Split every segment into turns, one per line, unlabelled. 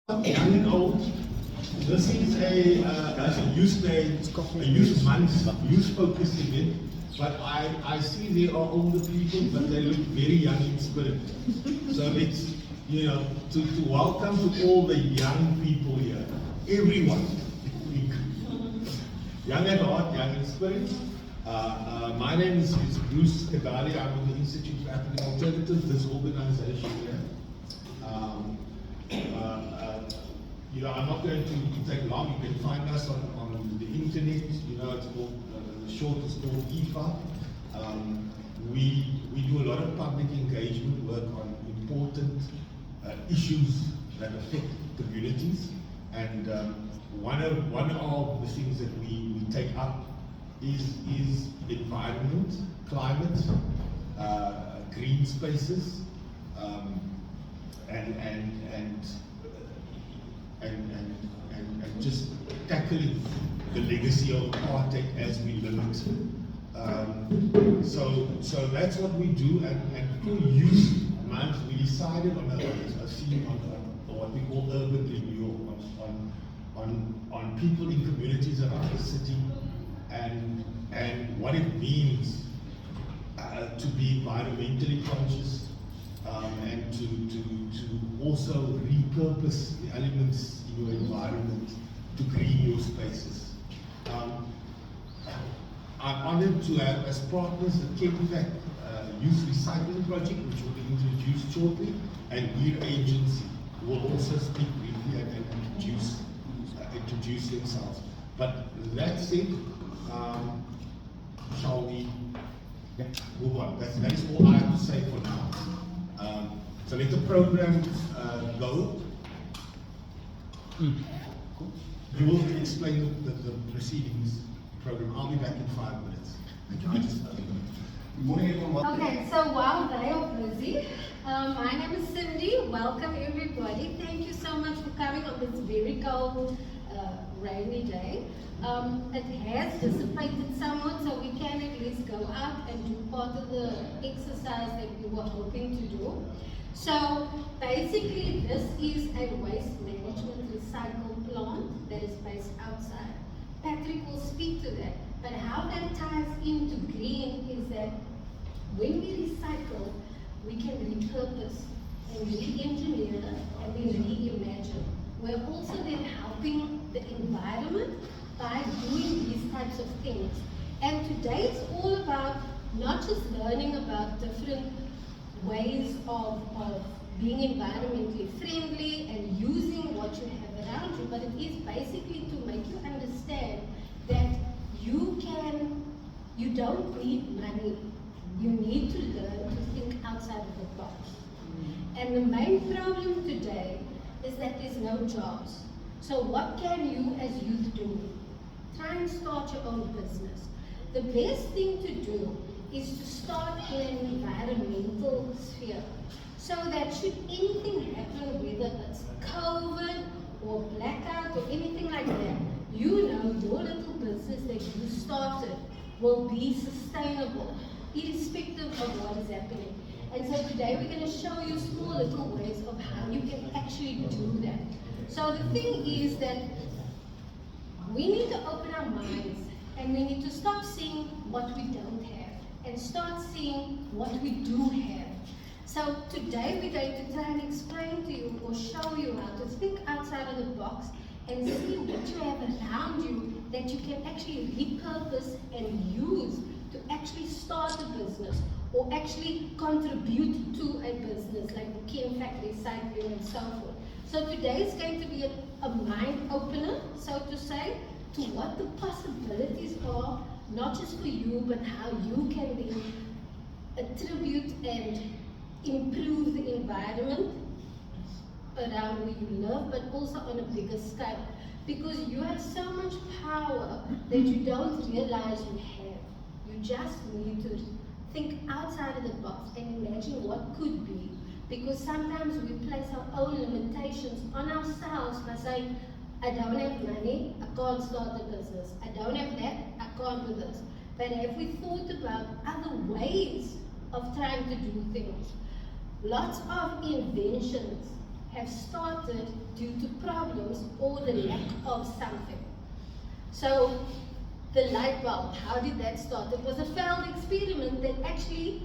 Young and old. This is a youth month, youth focused event. But I see there are older people, but they look very young in spirit. So it's, to welcome to all the young people here, everyone, young at heart, young in spirit. My name is Bruce Kadali. I'm with the Institute for African Alternatives, this organization here. I'm not going to take long. You can find us on the internet. It's called, the short is called Ifaa. We do a lot of public engagement work on important issues that affect communities. And one of the things that we take up is environment, climate, green spaces, and just tackling the legacy of apartheid as we live it. So that's what we do, and through Youth Month we decided on a theme on what we call urban renewal, on people in communities around the city, and what it means to be environmentally conscious, and to also repurpose the elements in your environment to green your spaces. I'm honored to have as partners the Kempvac Youth Recycling Project, which will be introduced shortly, and Weir Agency will also speak briefly and introduce themselves. But that said, shall we move on? That is all I have to say for now. So let the program go. You will explain the proceedings program. I'll be back in 5 minutes. Good morning, everyone.
Okay, so while they are busy, my name is Cindy. Welcome, everybody. Thank you so much for coming on this very cold, rainy day. It has dissipated somewhat, so we can at least go out and do part of the exercise that we were hoping to do. So basically, this is a waste management recycle plant that is based outside. Patrick will speak to that, but how that ties into green is that when we recycle, we can repurpose and re-engineer and then reimagine. We're also then helping the environment by doing these types of things. And today it's all about not just learning about different ways of being environmentally friendly and using what you have around you, but it is basically to make you understand that you don't need money. You need to learn to think outside of the box. And the main problem today is that there's no jobs. So what can you as youth do? Try and start your own business. The best thing to do is to start in an environmental sphere, so that should anything happen, whether it's COVID or blackout or anything like that, your little business that you started will be sustainable, irrespective of what is happening. And so today we're going to show you small little ways of how you can actually do that. So the thing is that we need to open our minds and we need to stop seeing what we don't have and start seeing what we do have. So today we're going to try and explain to you or show you how to think outside of the box and see what you have around you that you can actually repurpose and use to actually start a business or actually contribute to a business like the Kempvac recycling and so forth. So today is going to be a mind opener, so to say, to what the possibilities are, not just for you, but how you can then attribute and improve the environment around where you live, but also on a bigger scale. Because you have so much power that you don't realize you have. You just need to think outside of the box and imagine what could be. Because sometimes we place our own limitations on ourselves by saying, I don't have money, I can't start a business. I don't have that, I can't do this. But have we thought about other ways of trying to do things? Lots of inventions have started due to problems or the lack of something. So the light bulb, how did that start? It was a failed experiment that actually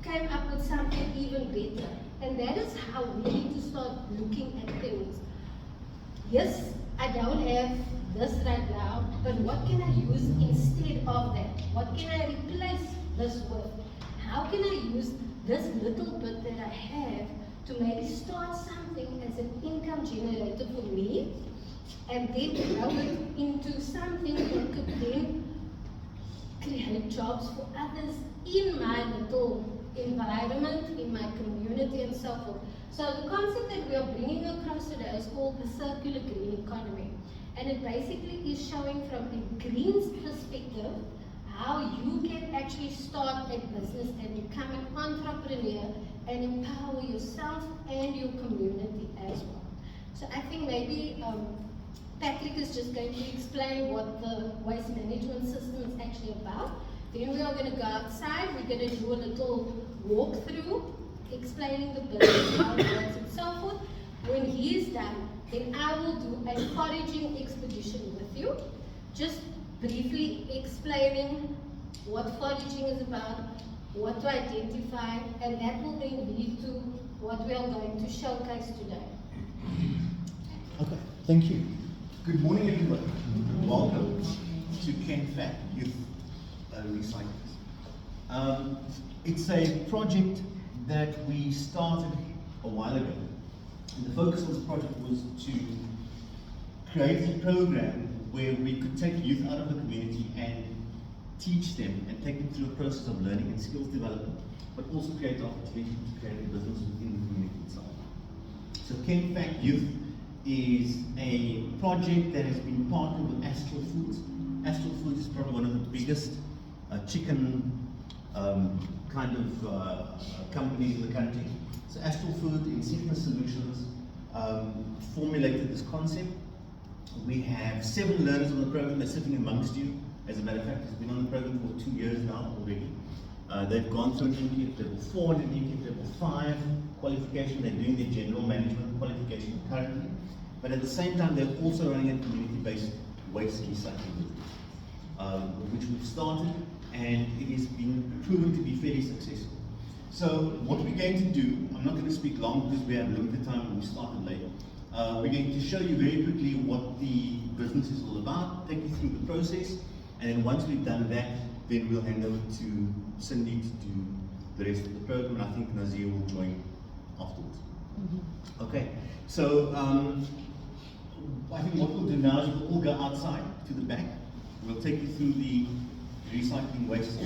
came up with something even better. And that is how we need to start looking at things. Yes, I don't have this right now, but what can I use instead of that? What can I replace this with? How can I use this little bit that I have to maybe start something as an income generator for me, and then grow it into something that could then create jobs for others in my little environment, in my community, and so forth. So the concept that we are bringing across today is called the circular green economy. And it basically is showing from a green's perspective how you can actually start a business and become an entrepreneur and empower yourself and your community as well. So I think maybe Patrick is just going to explain what the waste management system is actually about. Then we are going to go outside, we're going to do a little walkthrough, explaining the business, how it works and so forth. When he is done, then I will do a foraging expedition with you, just briefly explaining what foraging is about, what to identify, and that will then lead to what we are going to showcase today.
Okay, thank you.
Good morning, everybody. Welcome to KenFat Youth Recyclers. It's a project that we started a while ago. And the focus of this project was to create a program where we could take youth out of the community and teach them and take them through a process of learning and skills development, but also create the opportunity to create a business within the community itself. So KenFat Youth is a project that has been partnered with Astral Foods. Astral Foods is probably one of the biggest chicken companies in the country. So Astral Food in Sigma Solutions formulated this concept. We have 7 learners on the program that's sitting amongst you. As a matter of fact, it's been on the program for 2 years now already. They've gone through an NQF level 4 and an NQF level 5 qualification. They're doing their general management qualification currently. But at the same time, they're also running a community-based waste recycling business, which we've started, and it has been proven to be fairly successful. So what we're going to do, I'm not going to speak long because we have limited time and we started late. We're going to show you very quickly what the business is all about, take you through the process, and then once we've done that, then we'll hand over to Cindy to do the rest of the program, and I think Nazir will join afterwards. Mm-hmm. Okay, so I think what we'll do now is we'll all go outside to the back. We'll take you through the recycling waste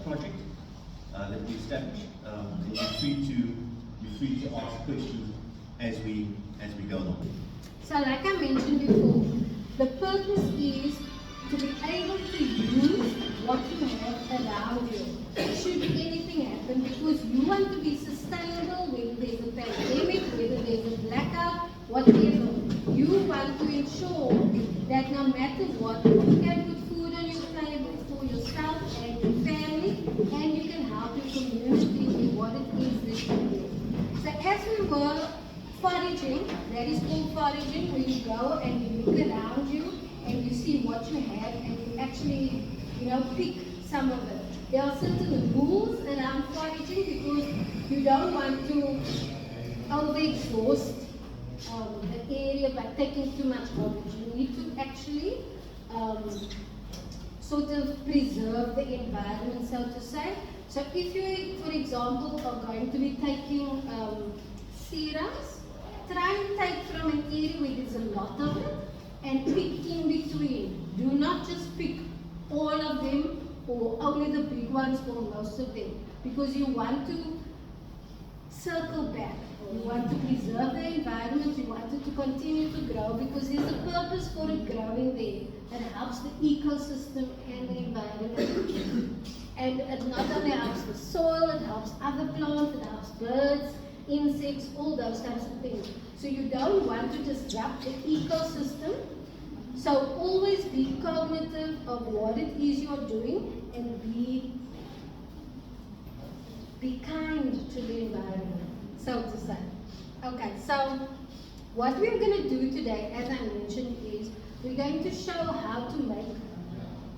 project that we established. And you're free to ask questions as we go along.
So like I mentioned before, the purpose is to be able to use what you have around you should anything happen, because you want to be sustainable, whether there's a pandemic, whether there's a blackout, whatever. You want to ensure that no matter what, you can put food on your table for yourself and your family, and you can help your community with what it is that you do. So as we were foraging, that is called foraging, where you go and you look around you and you see what you have and you actually, pick some of it. There are certain rules around foraging because you don't want to overexhaust the area by taking too much garbage. You need to actually sort of preserve the environment, so to say. So if you, for example, are going to be taking serums, try and take from an area where there's a lot of it and pick in between. Do not just pick all of them or only the big ones or most of them, because you want to circle back. You want to preserve the environment, you want it to continue to grow because there's a purpose for it growing there. It helps the ecosystem and the environment. And it not only helps the soil, it helps other plants, it helps birds, insects, all those types of things. So you don't want to disrupt the ecosystem. So always be cognitive of what it is you're doing and be kind to the environment, so to say. Okay, so what we're going to do today, as I mentioned, is we're going to show how to make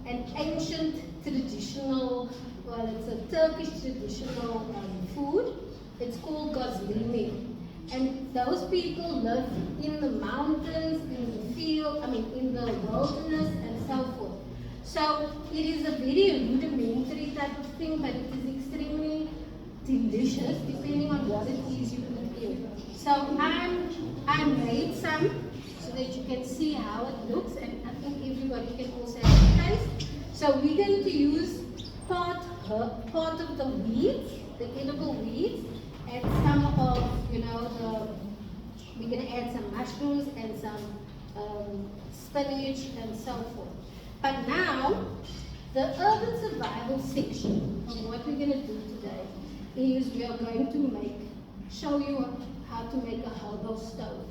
an ancient traditional, well, it's a Turkish traditional food. It's called gozleme. And those people live in the mountains, in the field, in the wilderness and so forth. So it is a very rudimentary type of thing, but it is extremely delicious depending on what it is you put in. So I made some so that you can see how it looks, and I think everybody can also have a taste. So we're going to use part of the weeds, the edible weeds, and some of, we're going to add some mushrooms and some spinach and so forth. But now, the urban survival section of what we're going to do today is we are going to show you how to make a hobo stove.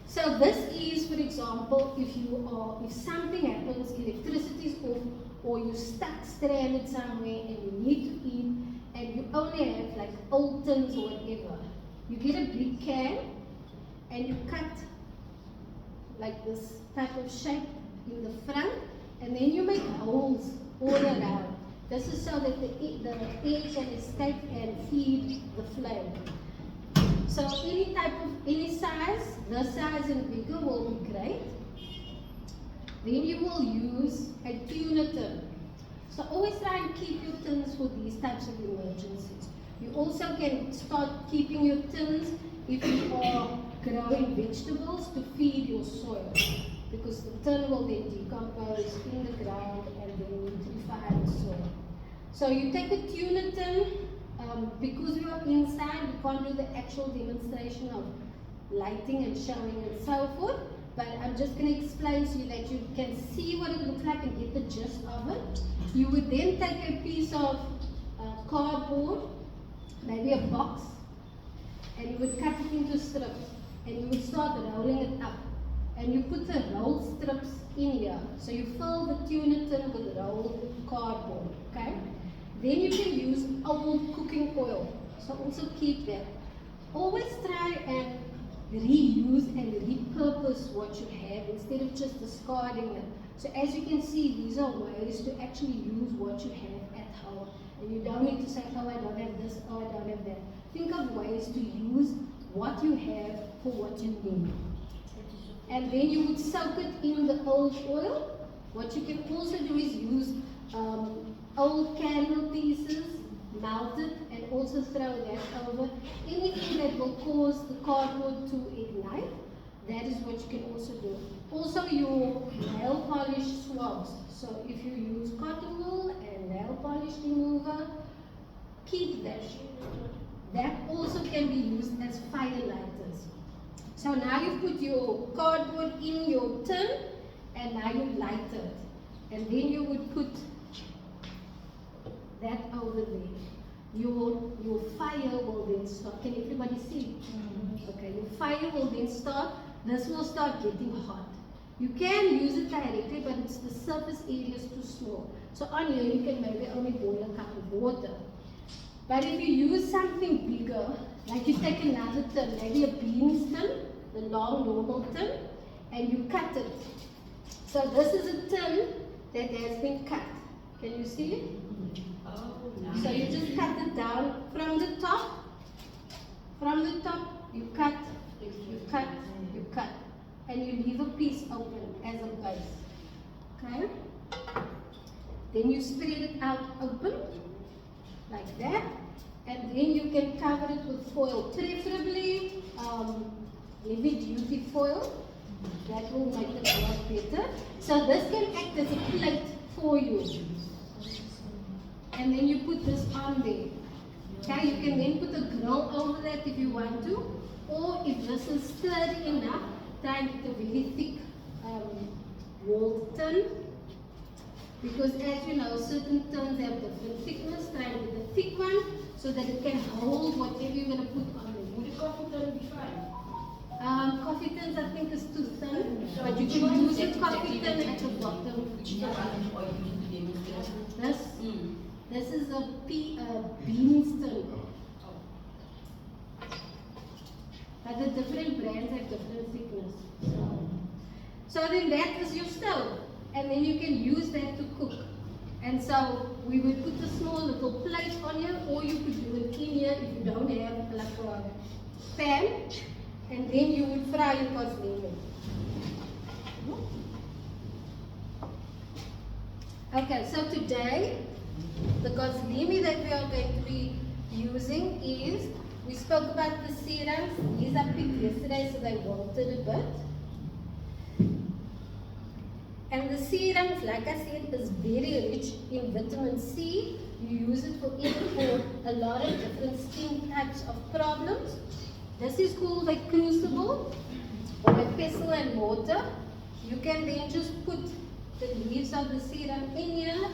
So this is, for example, if something happens, electricity is off, or you're stuck stranded somewhere and you need to eat, and you only have like old tins or whatever, you get a big can and you cut like this type of shape in the front, and then you make holes all around. This is so that the air can escape and feed the flame. So any size, this size and bigger will be great. Then you will use a tuna tin. So always try and keep your tins for these types of emergencies. You also can start keeping your tins if you are growing vegetables to feed your soil, because the tin will then decompose in the ground and then nutrify the soil. So you take a tuna tin. Because we are inside, we can't do the actual demonstration of lighting and showing and so forth, but I'm just going to explain to you that you can see what it looks like and get the gist of it. You would then take a piece of cardboard, maybe a box, and you would cut it into strips, and you would start rolling it up, and you put the rolled strips in here. So you fill the tuna tin with rolled cardboard, okay? Then you can use old cooking oil, so also keep that. Always try and reuse and repurpose what you have instead of just discarding it. So as you can see, these are ways to actually use what you have at home. And you don't need to say, oh, I don't have this, oh, I don't have that. Think of ways to use what you have for what you need. And then you would soak it in the old oil. What you can also do is use old candle pieces, melt it, and also throw that over. Anything that will cause the cardboard to ignite, that is what you can also do. Also your nail polish swabs. So if you use cotton wool and nail polish remover, keep that. That also can be used as fire lighters. So now you put your cardboard in your tin, and now you light it. And then you would put that over there. Your fire will then start. Can everybody see? Okay, your fire will then start. This will start getting hot. You can use it directly, but it's the surface area is too small. So on here you can maybe only boil a cup of water. But if you use something bigger, like you take another tin, maybe a beans tin, the long normal tin, and you cut it. So this is a tin that has been cut. Can you see it? So you just cut it down from the top. From the top, you cut, you cut, you cut, and you leave a piece open as a base. Okay? Then you spread it out open, like that, and then you can cover it with foil, preferably heavy duty foil. That will make it a lot better. So this can act as a plate for you. And then you put this on there. Okay, you can then put a grill over that if you want to, or if this is sturdy enough, try and get a very thick walled tin. Because as you know, certain tins have different thickness. Try and get a thick one so that it can hold whatever you're going to put on there. Would a coffee tin be fine? Coffee tins I think is too thin, but you can use a coffee tin at the bottom. This is a beans tin. different brands have different thickness. So then that is your stove, and then you can use that to cook. And so we would put a small little plate on here, or you could do it in here if you don't have like a pan, and then you would fry your cosmini. Okay, so today the cosmini that we are going to be using is, we spoke about the serums. These I picked yesterday, so they wilted a bit. And the serums, like I said, is very rich in vitamin C. You use it for a lot of different skin types of problems. This is called a crucible or a pestle and mortar. You can then just put the leaves of the serum in here,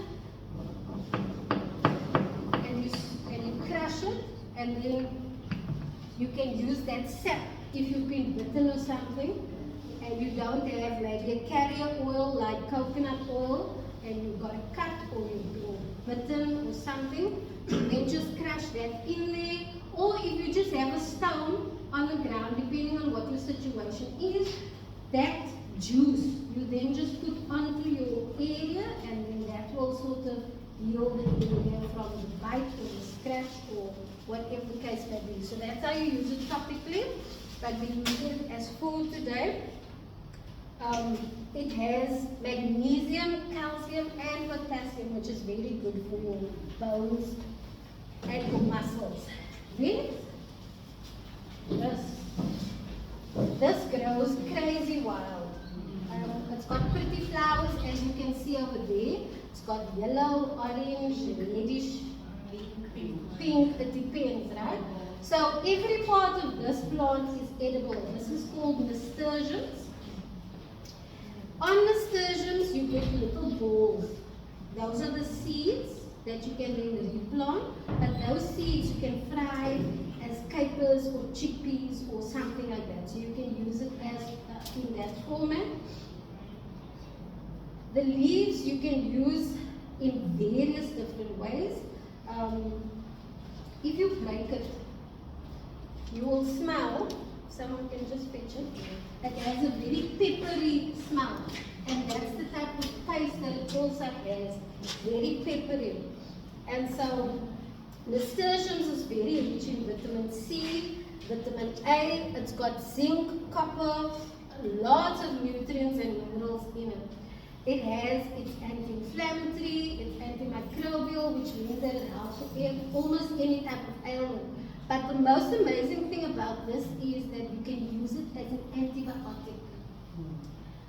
and you crush it, and then you can use that sap if you've been bitten or something, and you don't have maybe a carrier oil like coconut oil, and you've got a cut or you've been bitten or something, then just crush that in there. Or if you just have a stone on the ground, depending on what your situation is, that juice you then just put onto your area, and then that will sort of heal the area from the bite or the scratch or whatever the case may be. So that's how you use it topically, but we use it as food today. It has magnesium, calcium and potassium, which is very good for your bones and your muscles. Then this grows crazy wild. It's got pretty flowers, as you can see over there. It's got yellow, orange, reddish, pink, it depends, right? So every part of this plant is edible. This is called nasturtiums. On nasturtiums, you get little balls. Those are the seeds that you can then replant, but those seeds you can fry as capers or chickpeas or something like that. So you can use it as in that format. The leaves you can use in various different ways. If you break it, you will smell, someone can just fetch it, it has a very peppery smell, and that's the type of taste that it also has, very peppery. And so nasturtiums is very rich in vitamin C, vitamin A, it's got zinc, copper, lots of nutrients and minerals in it. It's anti-inflammatory, it's antimicrobial, which means that it helps with almost any type of ailment. But the most amazing thing about this is that you can use it as an antibiotic.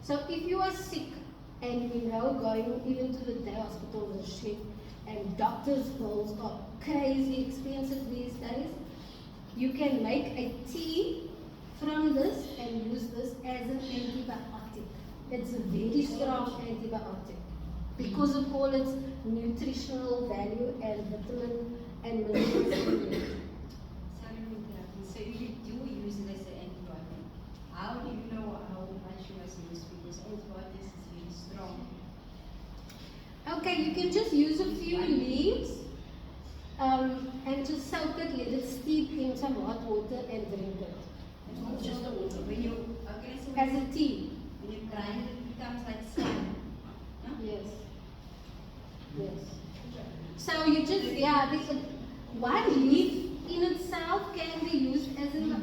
So if you are sick and you know going even to the day hospital is shit, and doctors' bills are crazy expensive these days, you can make a tea from this and use this as an antibiotic. It's a very strong antibiotic because of all its nutritional value and vitamin and minerals in it.
Sorry to interrupt you. So if you do use it as an antibiotic, how do you know how much you must use? Because antibiotics is really strong.
Okay, you can just use a few leaves and just soak it, let it steep in some hot water and drink it.
And not just the water. When you, okay, so
As a tea.
when you grind it, it becomes like slime. No?
Yes. Yes. So you just, yeah, one leaf in itself can be used as an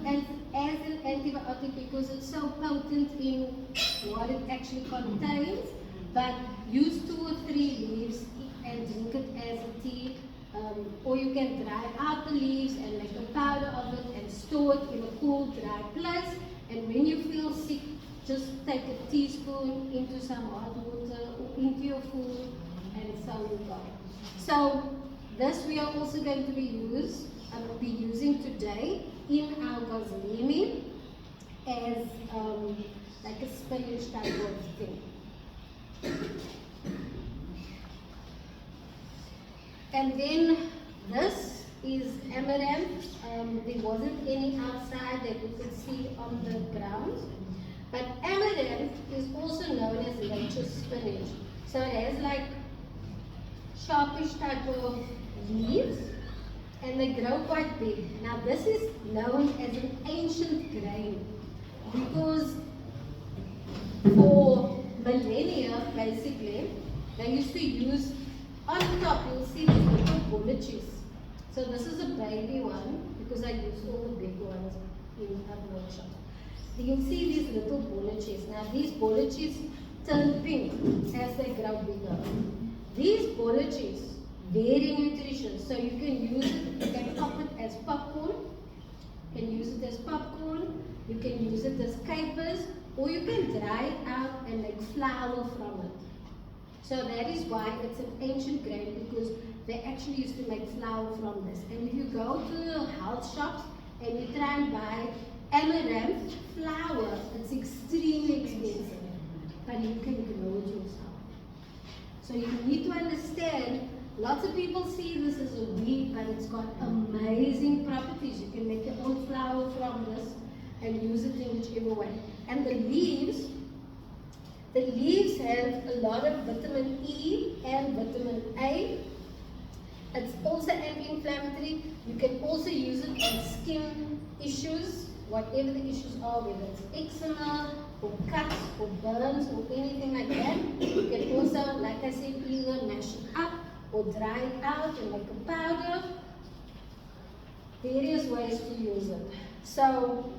antibiotic because it's so potent in what it actually contains. But use 2 or 3 leaves and drink it as a tea. Or you can dry out the leaves and make a powder of it and store it in a cool, dry place. And when you feel sick, just take a teaspoon into some hot water or into your food, and so you go. So this we are also going to be using today in our gazlemi as like a spinach type of thing. And then this is amaranth. There wasn't any outside that we could see on the ground. But amaranth is also known as nature's spinach. So it has like sharpish type of leaves. and they grow quite big. Now this is known as an ancient grain because for millennia, basically, they used to use, on top you'll see these little bulletjes. So this is a baby one because I used all the big ones in Agroprocessing. You'll see these little bulletjes. Now these bulletjes turn pink as they grow bigger. These bulletjes, very nutritious, so you can use it, you can pop it as popcorn, you can use it as popcorn, you can use it as capers, or you can dry it out and make flour from it. So that is why it's an ancient grain, because they actually used to make flour from this. And if you go to the health shops and you try and buy amaranth flour, it's extremely expensive, but you can grow it yourself. So you need to understand, lots of people see this as a wheat, but it's got amazing properties. You can make your own flour from this and use it in whichever way. And the leaves have a lot of vitamin E and vitamin A. It's also anti-inflammatory. You can also use it on skin issues, whatever the issues are, whether it's eczema or cuts or burns or anything like that. You can also, like I said, either mash it up or dry it out and make a powder. Various ways to use it. So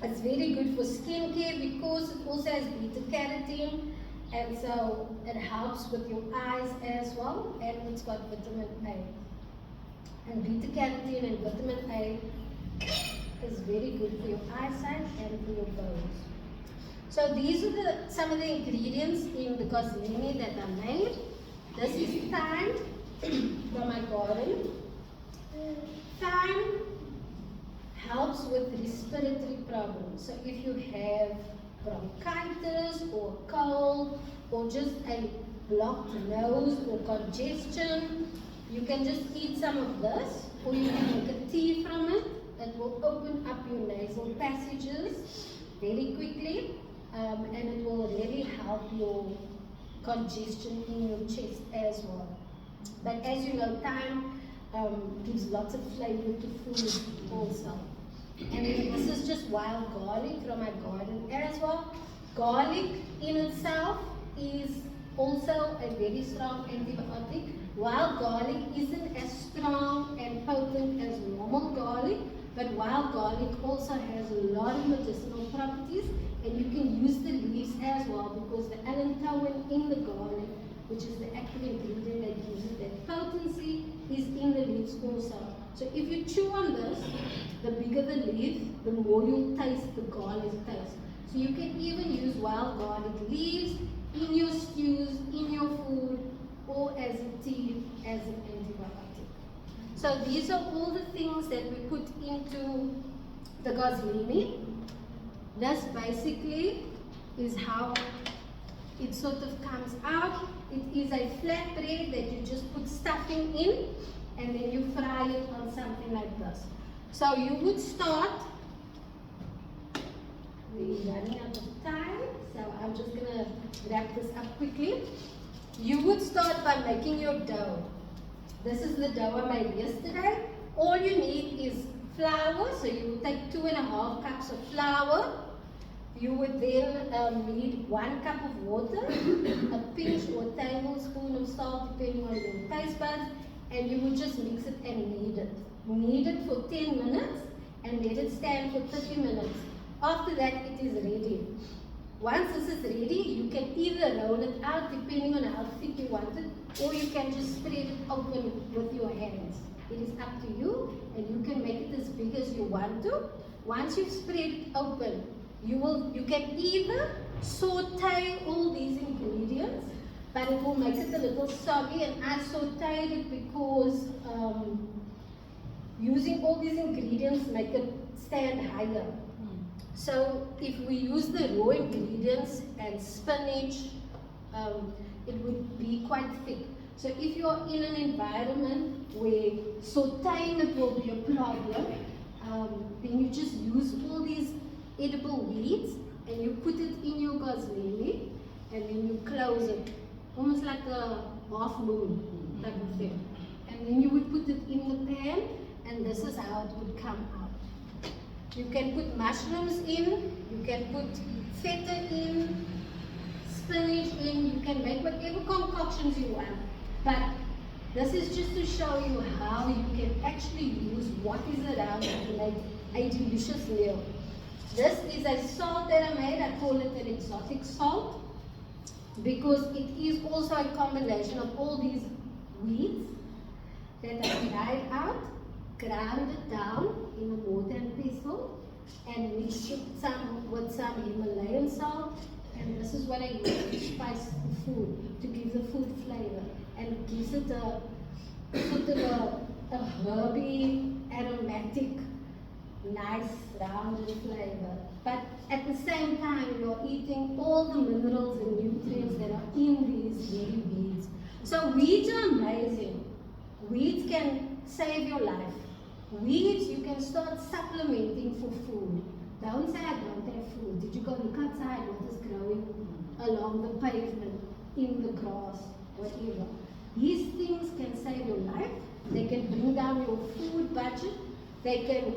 it's very good for skincare because it also has beta carotene, and so it helps with your eyes as well, and it's got vitamin A. And beta carotene and vitamin A is very good for your eyesight and for your bones. So these are some of the ingredients in the gosling that I made. This is thyme from my garden. Thyme helps with respiratory problems. So if you have bronchitis or cold or just a blocked nose or congestion, you can just eat some of this, or you can make a tea from it. It will open up your nasal passages very quickly, and it will really help your congestion in your chest as well. But as you know, thyme gives lots of flavor to food also. And then this is just wild garlic from my garden as well. Garlic in itself is also a very strong antibiotic. Wild garlic isn't as strong and potent as normal garlic, but wild garlic also has a lot of medicinal properties, and you can use the leaves as well, because the allantoin in the garlic, which is the active ingredient that gives it that potency, is in the leaves also. So if you chew on this, the bigger the leaf, the more you'll taste the garlic taste. So you can even use wild garlic leaves in your stews, in your food, or as a tea, as an antibiotic. So these are all the things that we put into the gosling. This basically is how it sort of comes out. It is a flat bread that you just put stuffing in, and then you fry it on something like this. So you would start, we're running out of time, so I'm just going to wrap this up quickly. You would start by making your dough. This is the dough I made yesterday. All you need is flour, so you would take 2.5 cups of flour. You would then need 1 cup of water, a pinch or a tablespoon of salt, depending on your taste buds, and you would just mix it and knead it. Knead it for 10 minutes and let it stand for 30 minutes. After that, it is ready. Once this is ready, you can either roll it out depending on how thick you want it, or you can just spread it open with your hands. It is up to you, and you can make it as big as you want to. Once you've spread it open, you can either saute all these ingredients, but it will make it a little soggy, and I sauteed it because using all these ingredients make it stand higher. So if we use the raw ingredients and spinach, it would be quite thick. So if you're in an environment where sauteing it will be a problem, then you just use all these edible weeds and you put it in your gosling, and then you close it, almost like a half moon type of thing. And then you would put it in the pan, and this is how it would come out. You can put mushrooms in, you can put feta in, spinach in, you can make whatever concoctions you want. But this is just to show you how you can actually use what is around to make a delicious meal. This is a salt that I made. I call it an exotic salt because it is also a combination of all these weeds that I dried out, ground it down in a mortar and pestle, and mixed it with some Himalayan salt. And this is what I use to spice the food, to give the food flavor, and it gives it a herby, aromatic, nice rounded flavor. But at the same time, you're eating all the minerals and nutrients that are in these very weeds. So weeds are amazing. Weeds can save your life. Weeds you can start supplementing for food. Don't say I don't have food. Did you go look outside what is growing along the pavement, in the grass, whatever. These things can save your life. They can bring down your food budget. They can,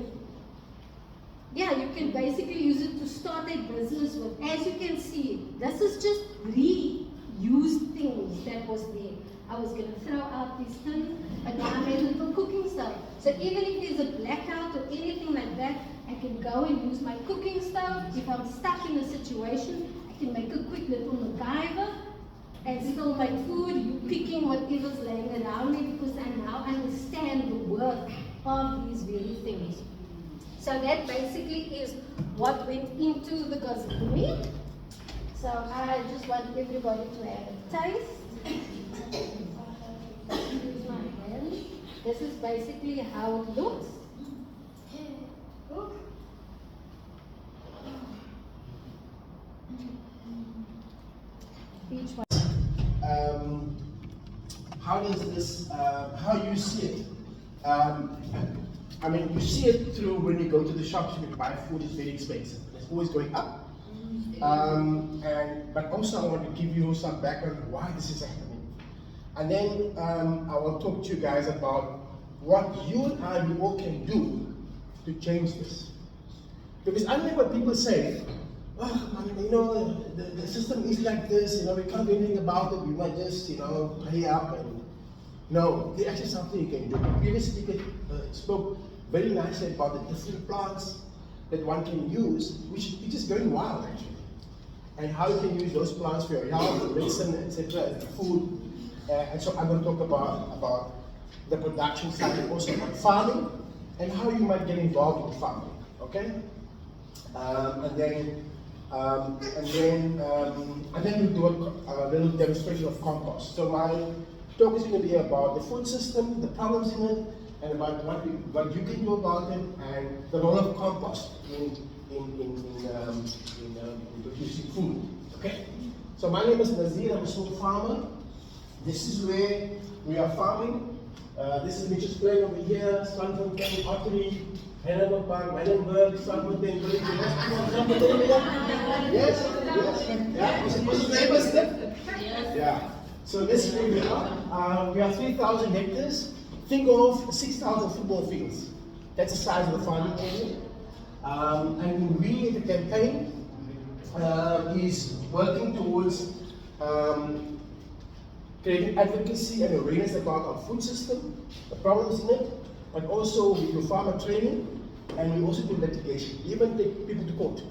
you can basically use it to start a business with. As you can see, this is just reused things that was there. I was going to throw out these things, but now I made a little cooking stove. So even if there's a blackout or anything like that, I can go and use my cooking stove. If I'm stuck in a situation, I can make a quick little MacGyver and still make food, you picking whatever's laying around me because I now understand the work of these very things. So that basically is what went into the gazumi. So I just want everybody to have a taste. Use my hands. This is basically how it looks. Each one.
How does this, how you see it? I mean, you see it through when you go to the shops, you buy food, it's very expensive. It's always going up. But also I want to give you some background on why this is happening. And then I will talk to you guys about what you and I, we all can do to change this. Because I know what people say, the system is like this, we can't do anything about it, we might just, pay up and, no, there's actually something you can do. The previous speaker spoke very nicely about the different plants that one can use, which is just going wild actually. And how you can use those plants for your health, medicine, etc., food. And so I'm going to talk about the production side and also about farming and how you might get involved in farming, okay? And then we'll do a little demonstration of compost. So my talk is going to be about the food system, the problems in it, and about what you can do about it, and the role of compost in producing food. Okay. So my name is Nazir. I'm a small farmer. This is where we are farming. This is Mitchell's Plain over here, Sandfontein, Ottery, Hannibal Park, Menenberg, Sandfontein Village. Yes? Yeah? Was it neighbors there? Yeah. So this is where we are. We have 3,000 hectares. Think of 6,000 football fields. That's the size of the farming area. And we at the campaign is working towards creating advocacy and awareness about our food system, the problems in it, but also we do farmer training, and we also do litigation. We even take people to court.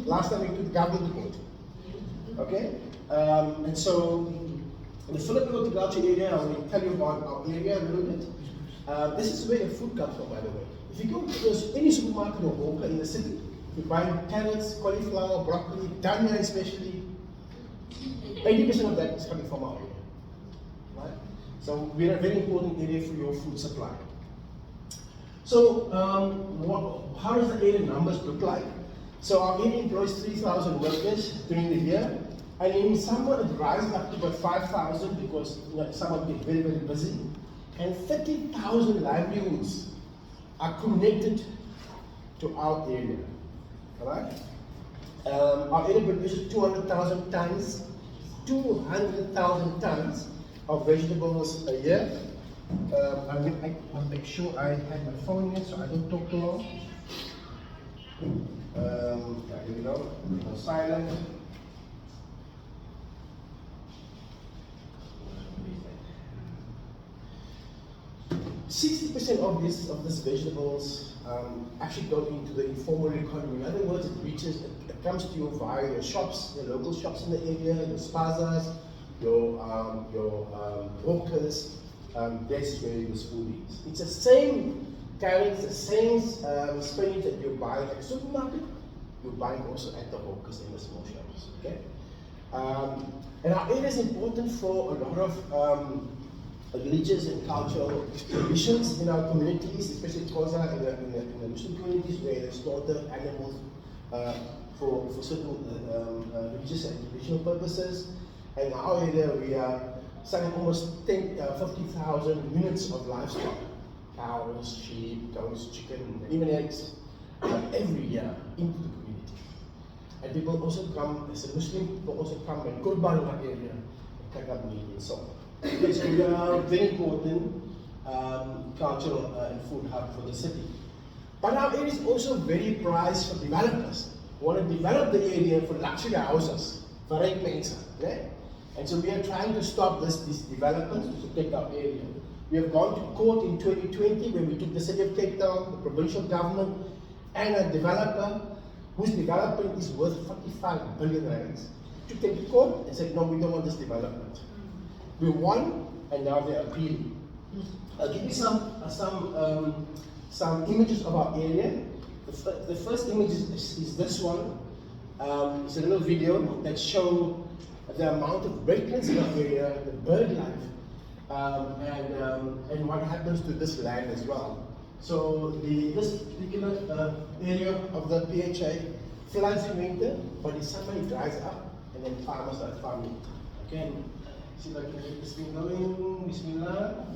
Last time we took the government to court. Okay? And so, in the Philippine horticulture area, I will tell you about our area a little bit. This is where the food comes from, by the way. If you go to any supermarket or hawker in the city, you buy carrots, cauliflower, broccoli, dhania especially, 80% of that is coming from our area. Right? So we're a very important area for your food supply. So how does the area numbers look like? So our area employs 3,000 workers during the year, and in summer it rises up to about 5,000 because summer get very, very busy, and 30,000 livelihoods are connected to our area. All right? Our area produces 200,000 tons of vegetables a year, I want to make sure I have my phone in so I don't talk too long. Yeah, here we go. Silent. 60% of these vegetables actually go into the informal economy. In other words, it comes to you via your shops, your local shops in the area, your spazas, your hawkers. That's where this food is. It's the same carrots, the same spinach that you buy at the supermarket, you buy also at the hawkers in the small shops. Okay, and our area is important for a lot of religious and cultural traditions in our communities, especially Xhosa in the Muslim communities where they slaughter animals for certain religious and traditional purposes. And in our area, we are selling almost 50,000 units of livestock, cows, sheep, goats, chicken, and even eggs, every year into the community. And people also come, as a Muslim, people also come and kurban in our area and cut up meat and so on. Yes, we are a very important cultural and food hub for the city. But our area is also very prized for developers who want to develop the area for luxury houses, for Reimagin. Okay? And so we are trying to stop these developments to protect our area. We have gone to court in 2020 when we took the city of Cape Town, the provincial government, and a developer whose development is worth 45 billion rands. Took them to court and said, no, we don't want this development. We won, and now they're appealing. I'll give you some images of our area. The first image is this one. It's a little video that shows the amount of wetlands in our area, the bird life, and what happens to this land as well. So this particular area of the PHA floods in winter, but in summer it dries up, and then farmers start farming. Okay. See if I can get this thing going. Bismillah.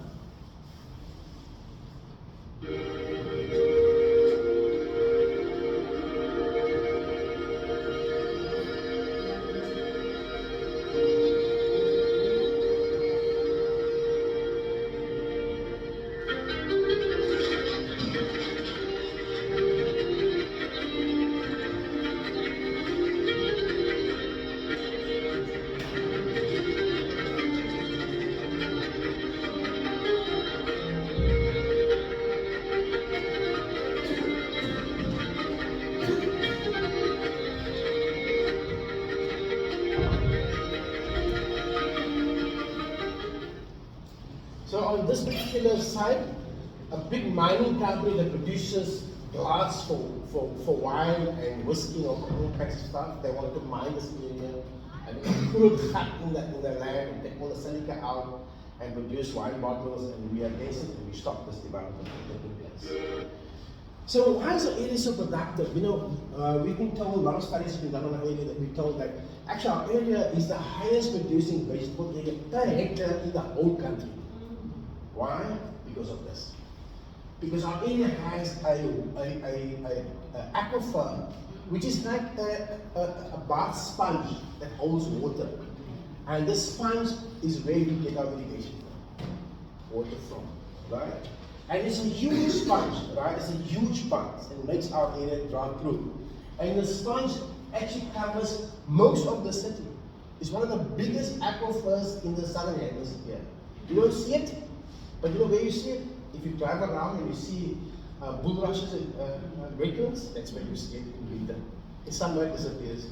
So on this particular site, a big mining company that produces glass for wine and whiskey or all kinds of stuff, they wanted to mine this area and put a cut in the land and take all the silica out and produce wine bottles, and we are against it and we stopped this development taking place. So why is the area so productive? You know, we've been told, a lot of studies have been done on our area that we're told that actually our area is the highest producing vegetable area per hectare in the whole country. Why? Because of this. Because our area has a aquifer, which is like a bath sponge that holds water. And this sponge is where we get our irrigation from, water from, right? And it's a huge sponge, right? It's a huge sponge and makes our area drought proof. And the sponge actually covers most of the city. It's one of the biggest aquifers in the southern hemisphere. You don't see it, but you know where you see it? If you drive around and you see bulrushes and wetlands, that's where you see it in winter. It somewhere disappears.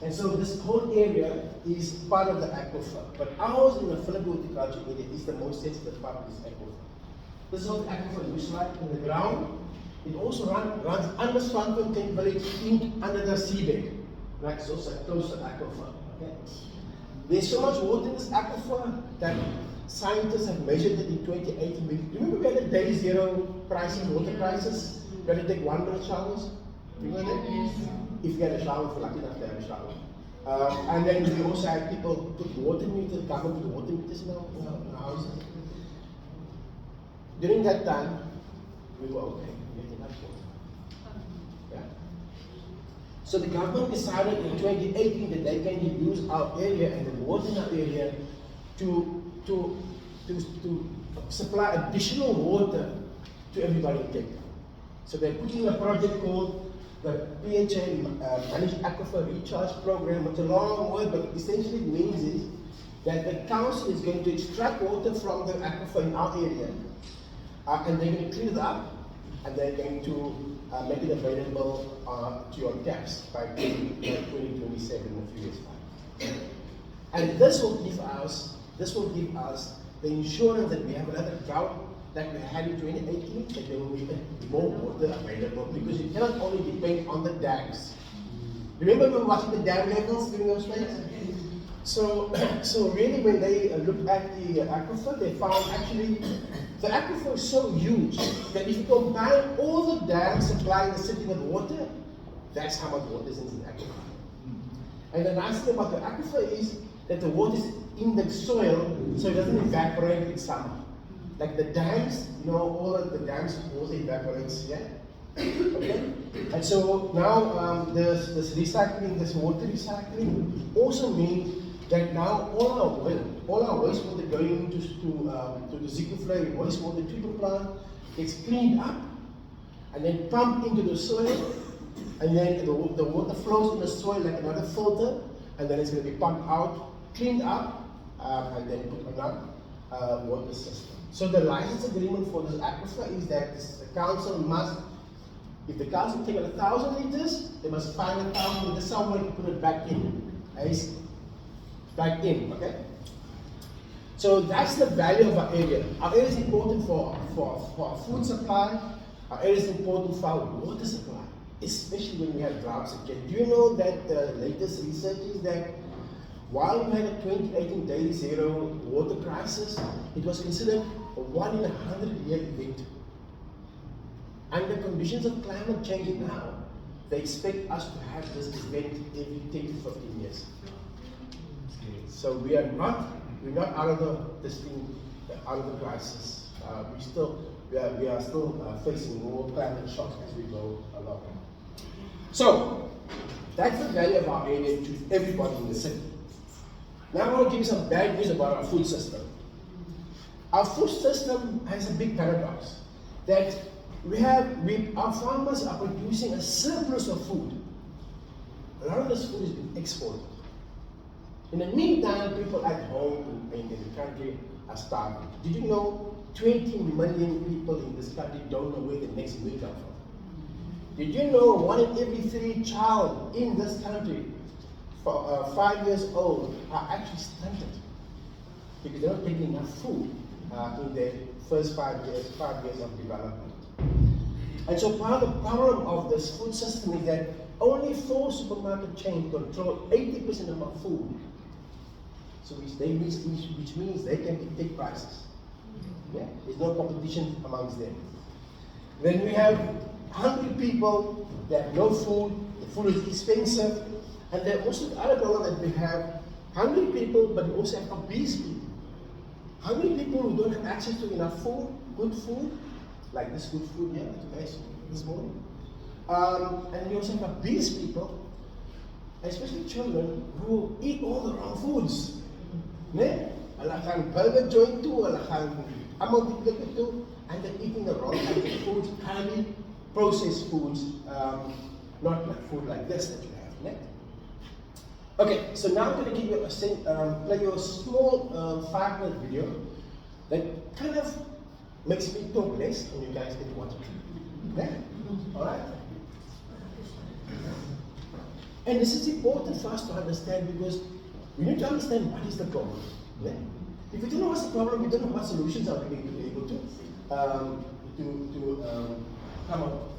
And so this whole area is part of the aquifer. But ours in the Philippine horticulture area is the most sensitive part of this aquifer. This is what the aquifer looks like in the ground. It also runs under Swanfontein village under the seabed. Right, so it's close to the aquifer. Okay? There's so much water in this aquifer that scientists have measured it in 2018. Remember we had a day zero pricing, water prices? We had to take 1 minute showers. Remember that? Yes. If you had a shower, if you're lucky enough to have a shower. And then we also had people put water meters, government put water meters in our houses. During that time, we were okay. We had enough water. Yeah. So the government decided in 2018 that they can use our area and the water in our area to to supply additional water to everybody in Cape Town. So they're putting a project called the PHA Managed Aquifer Recharge Program. It's a long word, but essentially it means is that the council is going to extract water from the aquifer in our area, and they're going to clean it up, and they're going to make it available to your taps by 2027, a few years time. And this will give us the insurance that we have another drought like we had in 2018, that there will be more water available, because you cannot only depend on the dams. Remember we were watching the dam levels during those days? So really when they looked at the aquifer, they found actually the aquifer is so huge that if you combine all the dams supplying the city with water, that's how much water is in the aquifer. And the nice thing about the aquifer is that the water is in the soil, so it doesn't evaporate in summer. Like the dams, all of the dams water evaporates, yeah? Okay? And so now this recycling, this water recycling also means that now all our wastewater going to the Zikuflay wastewater treatment plant gets cleaned up and then pumped into the soil, and then the water flows in the soil like another filter, and then it's going to be pumped out, cleaned up, and then put on a water system. So the license agreement for this aquifer is that the council must, if the council take 1,000 liters, they must find 1,000 liters somewhere to put it back in. Back in, okay? So that's the value of our area. Our area is important for our food supply. Our area is important for our water supply, especially when we have droughts again. Do you know that the latest research is that while we had a 2018 day zero water crisis, it was considered a 1 in a 100-year event. Under conditions of climate change now, they expect us to have this event every 10 to 15 years. So we are not out of this thing, out of the crisis. We are still facing more climate shocks as we go along. So that's the value of our area to everybody in the city. Now I want to give you some bad news about our food system. Our food system has a big paradox that our farmers are producing a surplus of food. A lot of this food is being exported. In the meantime, people at home in the country are starving. Did you know 20 million people in this country don't know where the next meal comes from? Did you know 1 in every 3 child in this country, 5 years old, are actually stunted because they're not getting enough food in their first 5 years of development. And so part of the problem of this food system is that only 4 supermarket chains control 80% of our food. So which means they can dictate prices. Yeah? There's no competition amongst them. Then we have hungry people that have no food, the food is expensive, and then also the other problem that we have hungry people, but we also have obese people. Hungry people who don't have access to enough food, good food, like this good food here today, this morning. And we also have obese people, especially children, who eat all the wrong foods. Nee? Hulle gaan burger joint toe, hulle gaan allemaal die plekke toe, and they're eating the wrong kinds of foods, highly processed foods, not like food like this that you have. Nee? Okay, so now I'm going to give you play you a small 5-minute video that kind of makes me talk less, and you guys get to watch it. Nee? Alright? And this is important for us to understand because we need to understand what is the problem. Yeah? If we don't know what's the problem, we don't know what solutions are we going to be able to come up with.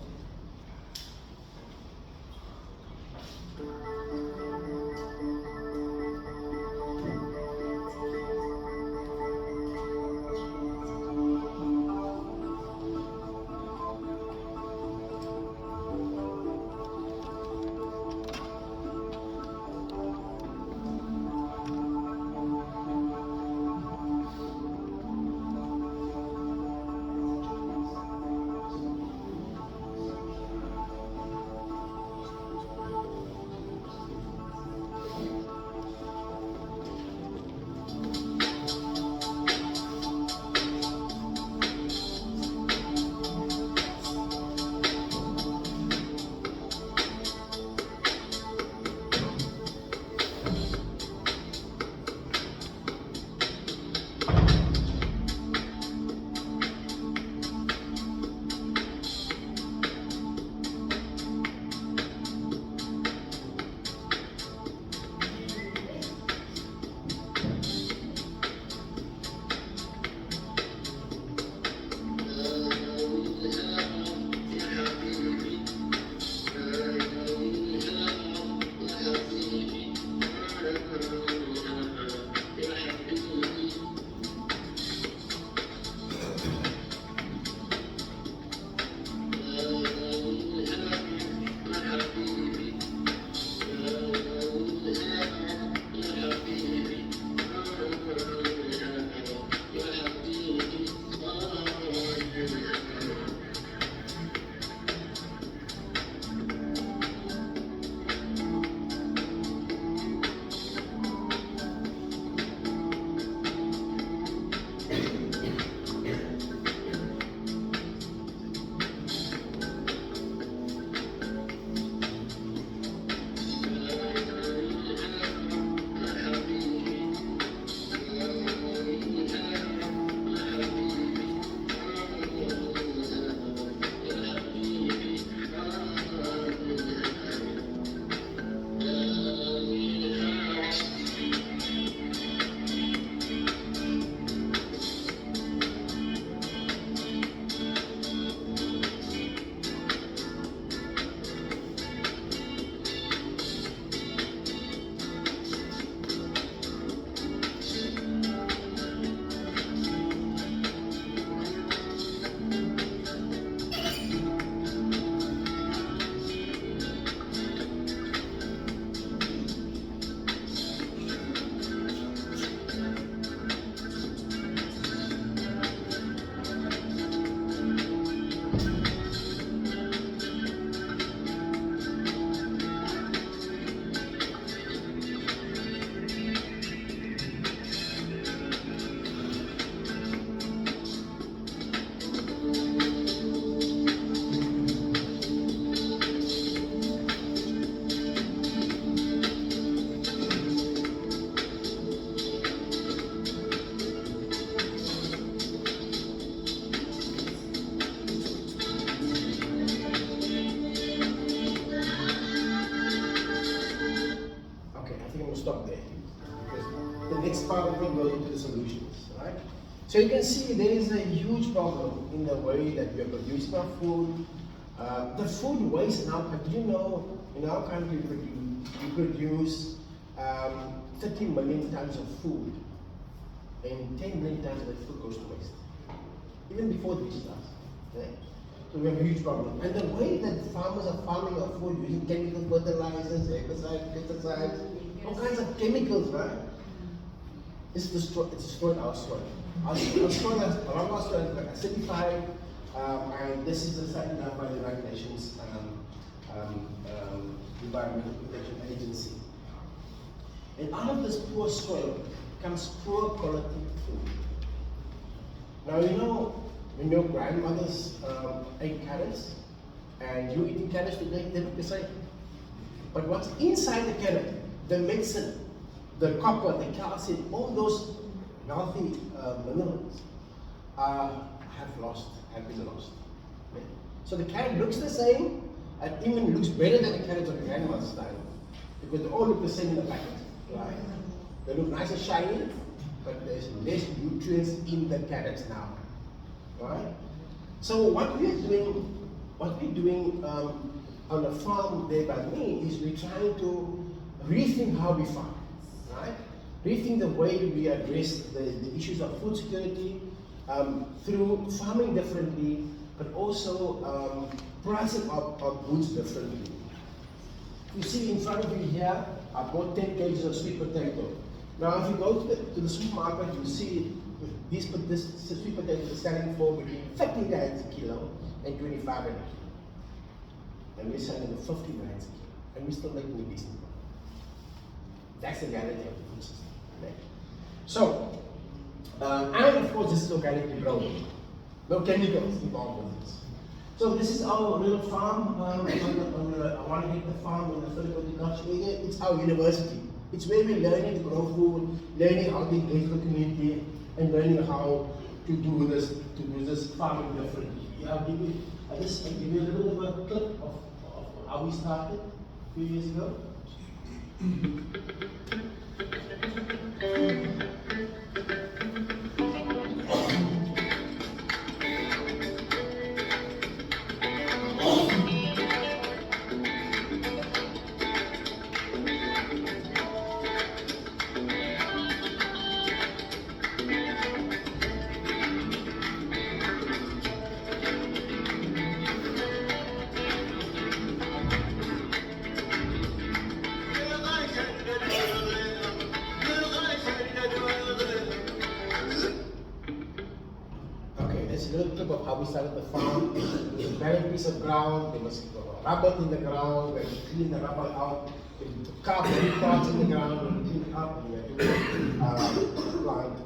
stop there. Because the next part of it goes into the solutions, right? So you can see there is a huge problem in the way that we are producing our food. The food waste now, but you know, in our country we produce 30 million tons of food, and 10 million tons of that food goes to waste. Even before this starts. Okay? So we have a huge problem. And the way that farmers are farming our food using chemical fertilizers, pesticides, all kinds of chemicals, right? It's destroyed our soil. Our soil around our soil is acidified, and this is decided now by the United Nations Environmental Protection Agency. And out of this poor soil comes poor quality food. Now you know, when your grandmothers ate carrots, and you eating carrots today, they look the same. But what's inside the carrot, the medicine, the copper, the calcium, all those healthy minerals have been lost. Okay? So the carrot looks the same, and even looks better than the carrots of your grandmother's time, because they all look the same in the packet. Right? They look nice and shiny, but there's less nutrients in the carrots now. Right? So what we're doing on the farm there by me is we're trying to rethink how we farm. Right? Rethink the way we address the issues of food security through farming differently, but also pricing our goods differently. You see in front of you here, I bought 10 kgs of sweet potato. Now if you go to the supermarket, you see this sweet potato is selling for between 50 rands a kilo and 25 rands a kilo. And we're selling for 50 rands a kilo. And we're still making a decent profit. That's the reality of the food system. Okay? So, and of course this is organically grown. No chemicals involved with this. So this is our little farm on the 1 hectare farm in the Philippine agriculture area. It's our university. It's where we're learning to grow food, learning how to engage the community, and learning how to do this farming differently. I'll give you a little bit of a clip of how we started a few years ago. A little clip of how we started the farm. There's a barren piece of ground, there was rubber in the ground, we had to clean the rubber out, we had to carve the parts in the ground, and clean it up, and we had to plant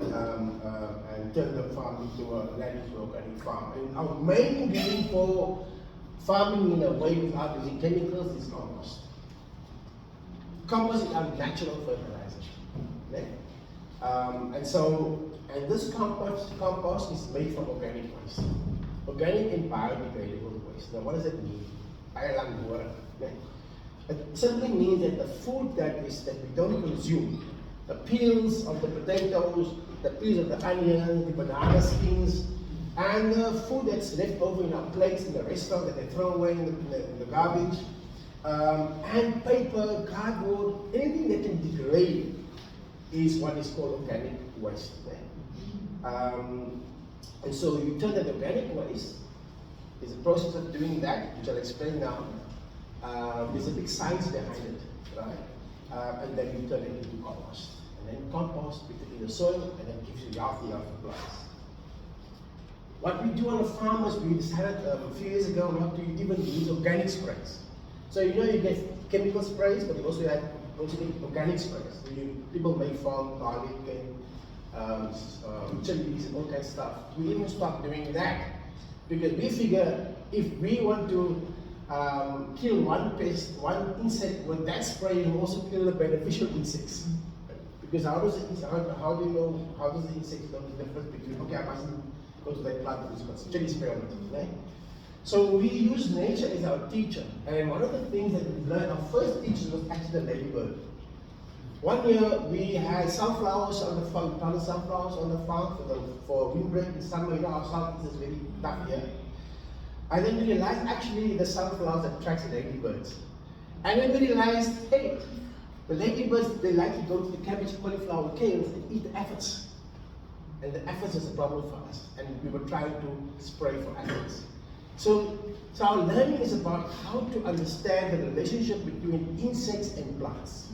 and turn the farm into a organic farm. And our main ingredient for farming in a way without using chemicals is compost. Compost is our natural fertilizer. Okay? And this compost is made from organic waste. Organic and biodegradable waste. Now what does that mean? Okay? It simply means that the food that we don't consume, the peels of the potatoes, the peels of the onions, the banana skins, and the food that's left over in our plates in the restaurant that they throw away in the garbage, and paper, cardboard, anything that can degrade is what is called organic waste. And so you turn that organic waste, there's a process of doing that, which I'll explain now. There's a big science behind it, right? And then you turn it into compost. And then compost, we put it in the soil, and that gives you healthy plants. What we do on the farm is we decided a few years ago not to even use organic sprays. So you know you get chemical sprays, but you also get organic sprays. People make farm garlic and chilies and all kinds of stuff. We even stopped doing that because we figure if we want to kill one pest, one insect with that spray, you also kill the beneficial insects. Because how do you know, how does the insect know the difference between, okay, I mustn't go to that plant because it's got chili spray on it, right? So we use nature as our teacher. And one of the things that we learned, our first teacher was actually the ladybird. One year we had sunflowers on the farm, planted sunflowers on the farm for windbreak in summer. You know how southeast is very tough here. And then we realized actually the sunflowers attracts ladybirds. And then we realized, hey, the ladybirds, they like to go to the cabbage, cauliflower, kales and eat the aphids. And the aphids is a problem for us. And we were trying to spray for aphids. So our learning is about how to understand the relationship between insects and plants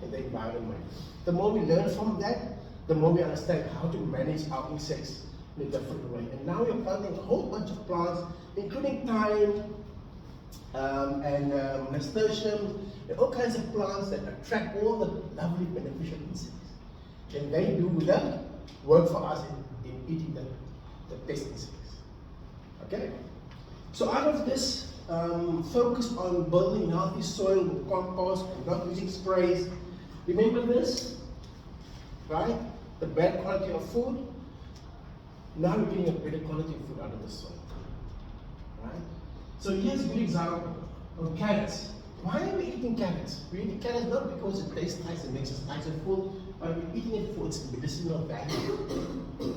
in the environment. The more we learn from that, the more we understand how to manage our insects in a different way. And now we're planting a whole bunch of plants, including thyme and nasturtium, and all kinds of plants that attract all the lovely beneficial insects. And they do the work for us in eating the pest insects. Okay? So out of this focus on building healthy soil with compost and not using sprays, remember this, right? The bad quality of food. Now we're getting a better quality of food out of the soil, right? So here's a good example of carrots. Why are we eating carrots? We're eating carrots not because it tastes nice and makes us nicer food, but we're eating it for its medicinal value.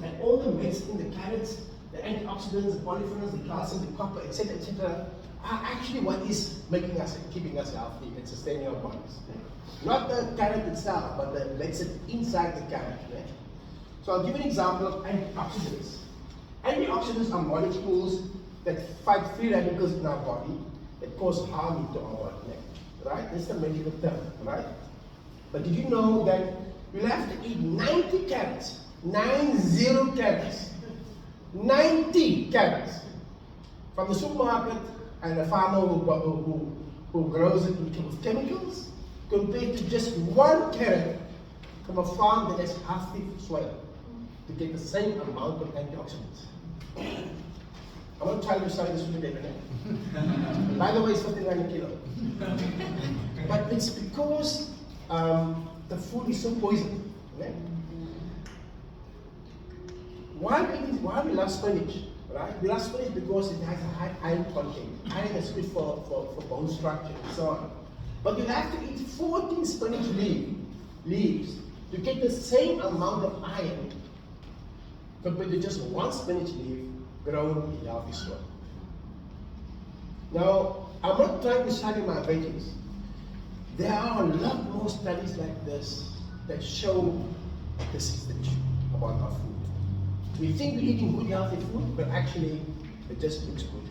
And all the medicine in the carrots, the antioxidants, the polyphenols, the calcium, the copper, etc., are actually what is making us and keeping us healthy and sustaining our bodies. Not the carrot itself, but the medicine inside the carrot. Right? So I'll give you an example of antioxidants. Antioxidants are molecules that fight free radicals in our body that cause harm to our body. Right? That's the medical term, right? But did you know that you'll have to eat 90 carrots, 90 carrots, 90 carrots from the supermarket and a farmer who grows it with chemicals, compared to just one carrot from a farm that has healthy soil to get the same amount of antioxidants. I won't tell you science with it. By the way, it's 59 a kilo. But it's because the food is so poisoned. Right? Why we love spinach? Right? We love spinach because it has a high iron content. Iron is good for bone structure and so on. But you have to eat 14 spinach leaves to get the same amount of iron compared to just one spinach leaf grown in healthy soil. Now, I'm not trying to study my veggies. There are a lot more studies like this that show this is the truth about our food. We think we're eating good healthy food, but actually it just looks good.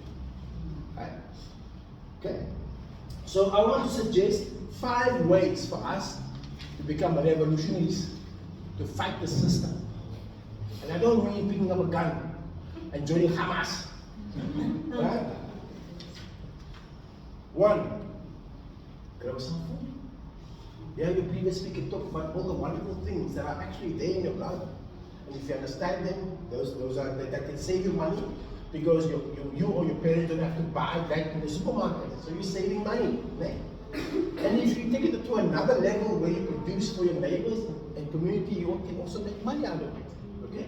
Right? Okay. So I want to suggest 5 ways for us to become revolutionaries, to fight the system. And I don't mean picking up a gun and joining Hamas. Right? 1, grow some food. Yeah, your previous speaker talked about all the wonderful things that are actually there in your garden. And if you understand them, those are that can save you money, because you or your parents don't have to buy that in the supermarket. So you're saving money. Right? And if you take it to another level where you produce for your neighbors and community, you can also make money out of it. Okay?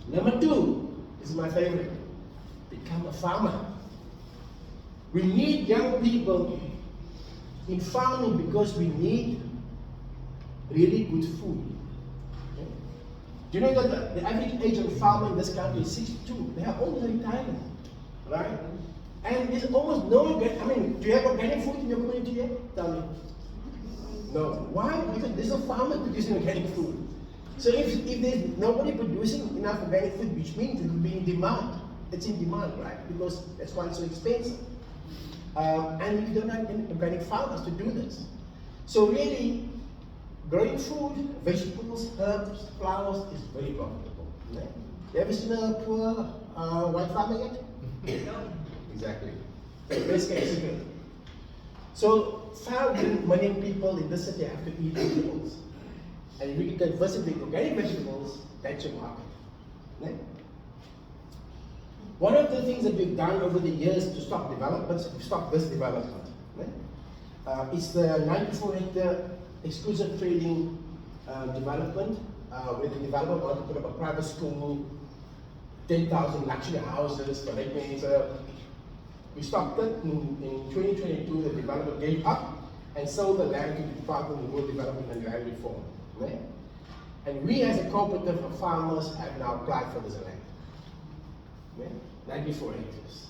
Number 2 is my favorite. Become a farmer. We need young people in farming because we need really good food. Okay? Do you know that the average age of a farmer in this country is 62? They are all retiring, right? And there's almost no organic. I mean, do you have organic food in your community yet? Tell me. No. Why? Because there's a farmer producing organic food. So if there's nobody producing enough organic food, which means it will be in demand. It's in demand, right? Because that's why it's so expensive. And we don't have any organic farmers to do this. So really, growing food, vegetables, herbs, flowers is very profitable. Right? You ever seen a poor white farmer yet? Exactly. Best case scenario. So 5 million people in this city have to eat vegetables. And if you can diversify organic vegetables, that's your market. Right? One of the things that we've done over the years to stop this development, right? Is the 94-hectare exclusive trading development, where the developer wanted to put up a private school, 10,000 luxury houses for Reimagin. We stopped it in 2022. The developer gave up, and sold the land to the Department of Rural Development and Land Reform. Right? And we as a cooperative of farmers have now applied for this land. Right? 94 acres.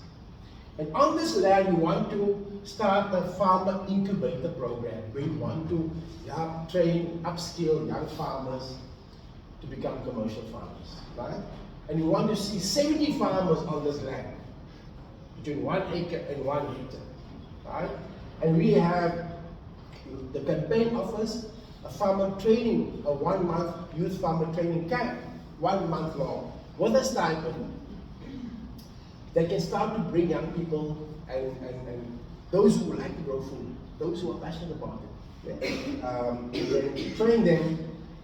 And on this land, we want to start a farmer incubator program. We want to train, upskill young farmers to become commercial farmers, right? And we want to see 70 farmers on this land, between 1 acre and 1 hectare, right? And we have, the campaign offers a farmer training, a 1-month youth farmer training camp, 1 month long, with a stipend. They can start to bring young people and those who like to grow food, those who are passionate about it, yeah? Train them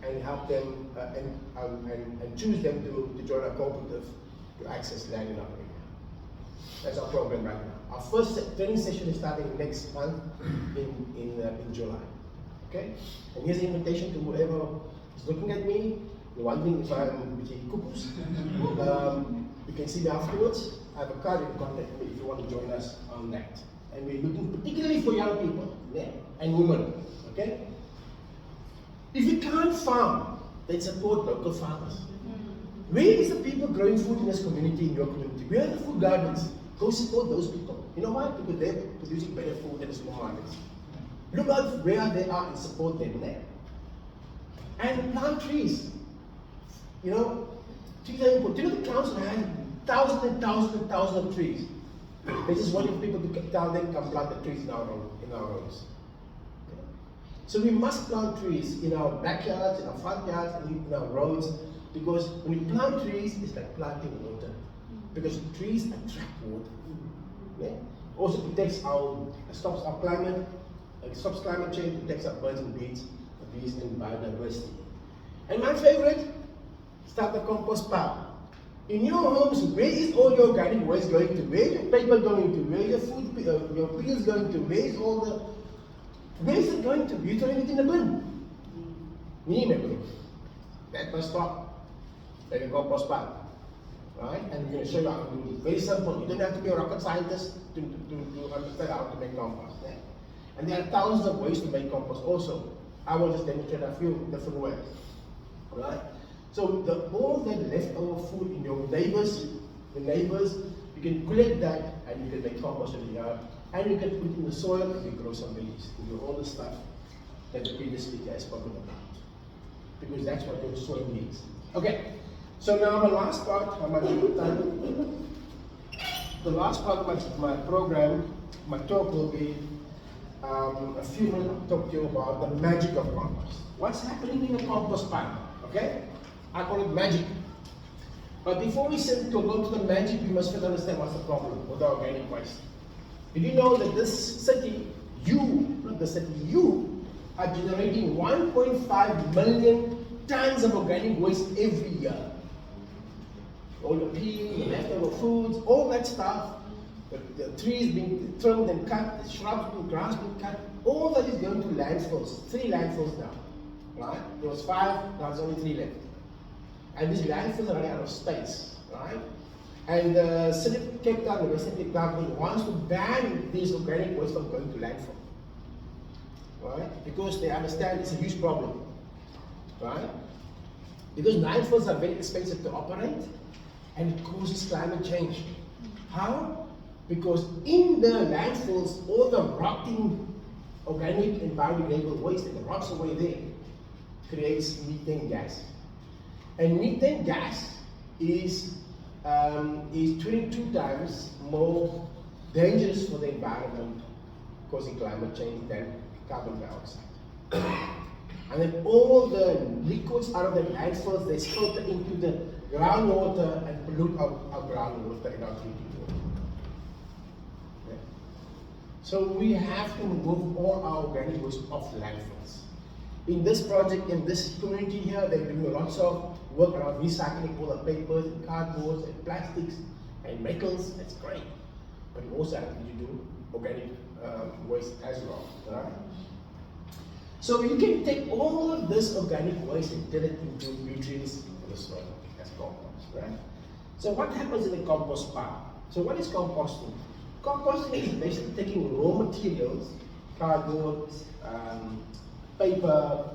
and help them and choose them to join a cooperative to access land in our area. That's our program right now. Our first training session is starting next month in July. Okay? And here's the invitation to whoever is looking at me. You're wondering if I'm with Kupus. You can see me afterwards. I have a card, you can contact me if you want to join us on that. And we're looking particularly for young people, yeah, and women. Okay? If you can't farm, then support local farmers. Where is the people growing food in this community, in your community? Where are the food gardens? Go support those people. You know why? Because they're producing better food than the supermarkets. Look out where they are and support them there. And plant trees. You know, trees are important. Do you know the council has thousands and thousands and thousands of trees? They just wanted people to tell them come plant the trees in our roads. So we must plant trees in our backyards, in our front yards, and in our roads, because when we plant trees, it's like planting water. Because trees attract water. Yeah? Also protects stops our climate, stops climate change, protects our birds and bees and biodiversity. And my favorite, start the compost pile. In your homes, where is all your organic waste going to? Where is your paper going to? Where is your food, your peels going to? Where is all the... Where is it going to? You're throwing it in the bin. Remember, that must stop. Like a compost pile. Right? And we're going to show you how to do it. Very simple. You don't have to be a rocket scientist to understand how to make compost. Yeah? And there are thousands of ways to make compost also. I will just demonstrate a few different ways. Right? So all that leftover food in your neighbors, you can collect that and you can make compost in the yard. And you can put it in the soil and you grow some lilies. You do all the stuff that the previous speaker has spoken about. Because that's what your soil needs. Okay, so now my last part, the last part of my program, my talk will be a few minutes to talk to you about the magic of compost. What's happening in a compost pile? Okay? I call it magic. But before we go to the magic, we must first understand what's the problem with the organic waste. Did you know that this city, you are generating 1.5 million tons of organic waste every year? All the peel, the leftover foods, all that stuff, the trees being trimmed and cut, the shrubs and grass being cut, all that is going to landfills, 3 landfills now. Right? There was 5, now there's only 3 left. And these landfills are running out of space, right? And the city of Cape Town, the Western Cape government wants to ban these organic waste from going to landfill, right? Because they understand it's a huge problem, right? Because landfills are very expensive to operate, and it causes climate change. How? Because in the landfills, all the rotting organic and biodegradable waste that rots away there creates methane gas. And methane gas is 22 times more dangerous for the environment, causing climate change, than carbon dioxide. And then all the liquids out of the landfills, they filter into the groundwater and pollute our groundwater in our drinking water. Okay? So we have to move all our organic waste off landfills. In this project, in this community here, they're doing lots of work around recycling all the papers and cardboards and plastics and metals. That's great. But we also have to do organic waste as well. Right? So you can take all of this organic waste and turn it into nutrients for the soil as compost. Right? So what happens in the compost pile? So what is composting? Composting is basically taking raw materials cardboard, paper,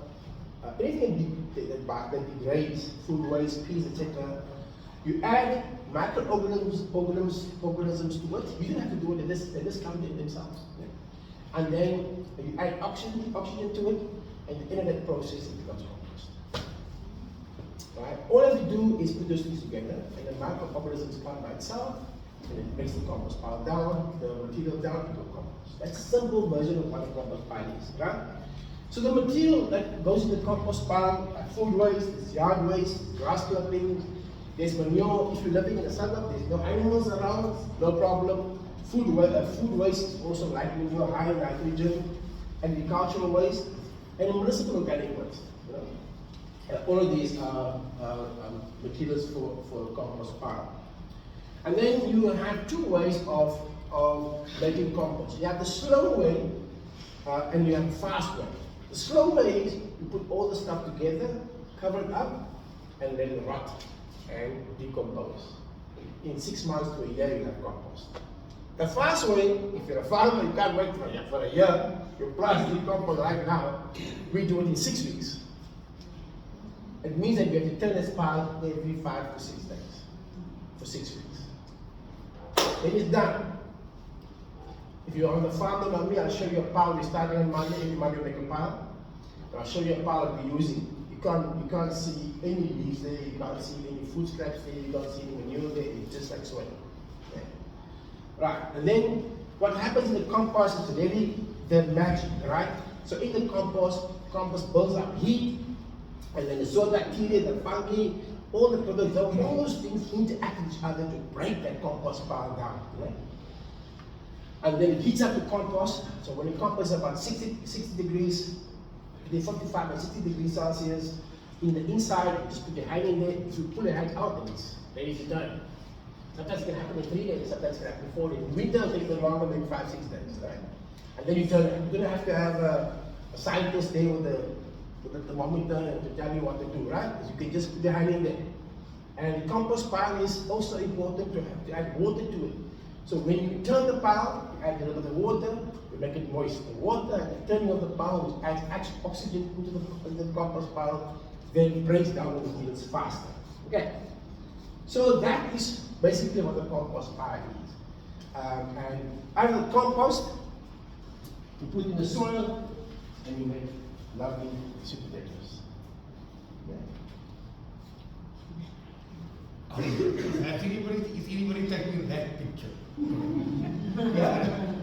anything that degrades, food waste, peas, etc. You add microorganisms to it. You don't have to do it, they just come in themselves. Yeah. And then you add oxygen to it, and at the end of that process it becomes compost. Right? All you have to do is put those things together, and the microorganisms come by itself, and it makes the compost pile down, the material down into a compost. That's a simple version of what a compost pile is, right? So the material that goes in the compost pile, like food waste, is yard waste, grass clippings, there's manure. If you're living in a suburb, there's no animals around, no problem. Food waste is also like manure, high in nitrogen, agricultural waste, and municipal organic waste. You know? All of these are materials for a compost pile. And then you have two ways of making compost. You have the slow way and you have the fast way. The slow way is you put all the stuff together, cover it up, and let it rot and decompose. In 6 months to a year, you have compost. The fast way, if you're a farmer, you can't wait for a year. Your plants decompose right now. We do it in 6 weeks. It means that you have to turn this pile every 5 to 6 days for 6 weeks. Then it's done. If you're on the farm, like me, I'll show you a pile. We started on Monday. Every Monday we make a pile. And I'll show you a pile that we're using. You can't see any leaves there. You can't see any food scraps there. You can't see any manure there. It's just like soil. Okay. Right. And then what happens in the compost is really the magic, right? So in the compost builds up heat, and then the soil bacteria, the fungi, all those things interact with each other to break that compost pile down. Right? And then it heats up the compost. So when the compost is about 60 degrees, between 45 and 60 degrees Celsius, in the inside, you just put your hand in there. If you pull your hand out, then it's ready to done. Sometimes it can happen in 3 days, sometimes it can happen in 4 days. In winter, it takes longer, maybe 5, 6 days, right? And then you turn it. You're gonna have to have a scientist there with the thermometer to tell you what to do, right? Because you can just put your hand in there. And the compost pile is also important to have to add water to it. So when you turn the pile, you add a little bit of water, you make it moist. The water and the turning of the pile, which adds oxygen into the compost pile, then breaks down the materials faster. Okay. So that is basically what the compost pile is. And out of the compost, you put in the soil, and you make lovely sweet potatoes.
Yeah. Is anybody taking that picture?
Yeah.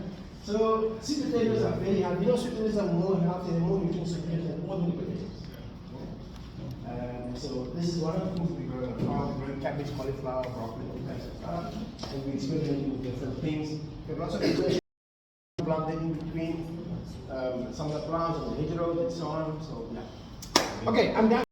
So sweet potatoes are very healthy. You know, sweet potatoes are more healthy and more nutritious than ordinary potatoes. So this is one of the things we grow on the farm. We grow cabbage, cauliflower, broccoli, all kinds of stuff. And we experiment with different things. We have lots of experimentation planted in between some of the plants and the hedgerows and so on. So yeah. Okay, I'm done.